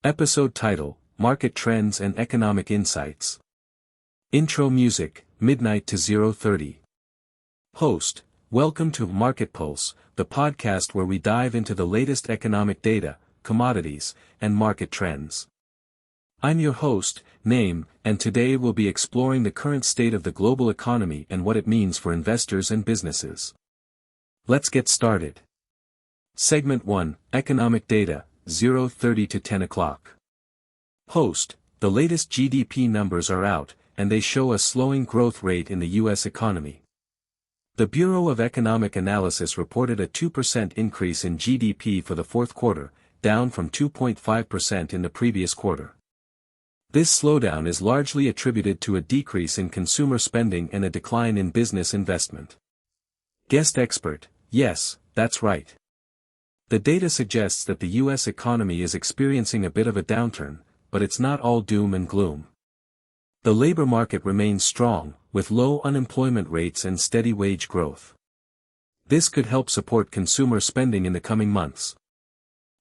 Episode title, Market Trends and Economic Insights. Intro music, midnight to 0:30. Host, welcome to Market Pulse, the podcast where we dive into the latest economic data, commodities, and market trends. I'm your host, Naim, and today we'll be exploring the current state of the global economy and what it means for investors and businesses. Let's get started. Segment 1, Economic Data, 0:30 to 10 o'clock. Host, the latest GDP numbers are out, and they show a slowing growth rate in the U.S. economy. The Bureau of Economic Analysis reported a 2% increase in GDP for the fourth quarter, down from 2.5% in the previous quarter. This slowdown is largely attributed to a decrease in consumer spending and a decline in business investment. Guest expert, yes, that's right. The data suggests that the U.S. economy is experiencing a bit of a downturn, but it's not all doom and gloom. The labor market remains strong, with low unemployment rates and steady wage growth. This could help support consumer spending in the coming months.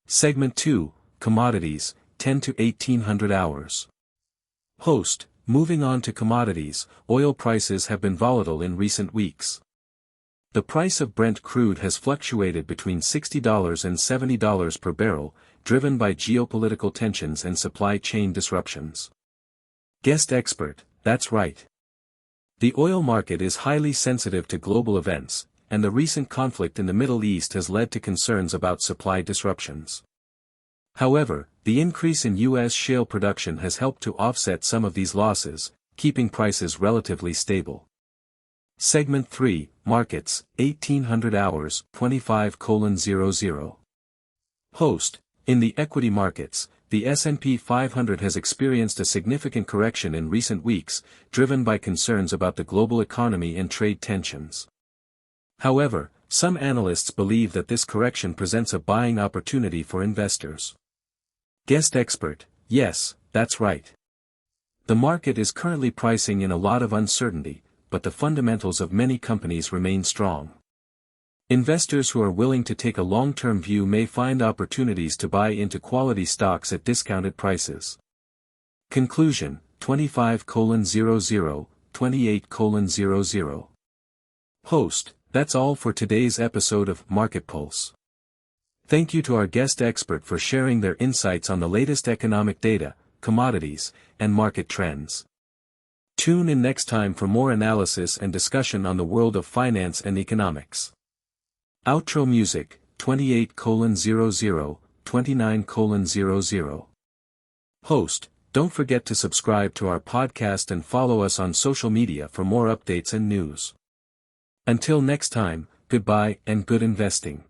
Segment 2, Commodities, 10 to 1800 hours. Host, moving on to commodities, oil prices have been volatile in recent weeks. The price of Brent crude has fluctuated between $60 and $70 per barrel, driven by geopolitical tensions and supply chain disruptions. Guest expert, that's right. The oil market is highly sensitive to global events, and the recent conflict in the Middle East has led to concerns about supply disruptions. However, the increase in U.S. shale production has helped to offset some of these losses, keeping prices relatively stable. Segment 3, Markets, 1800 hours, 25:00. Host, in the equity markets, the S&P 500 has experienced a significant correction in recent weeks, driven by concerns about the global economy and trade tensions. However, some analysts believe that this correction presents a buying opportunity for investors. Guest expert, yes, that's right. The market is currently pricing in a lot of uncertainty, but the fundamentals of many companies remain strong. Investors who are willing to take a long-term view may find opportunities to buy into quality stocks at discounted prices. Conclusion, 25:00, 28:00. Host, that's all for today's episode of Market Pulse. Thank you to our guest expert for sharing their insights on the latest economic data, commodities, and market trends. Tune in next time for more analysis and discussion on the world of finance and economics. Outro music, 28:00, 29:00. Host, don't forget to subscribe to our podcast and follow us on social media for more updates and news. Until next time, goodbye and good investing.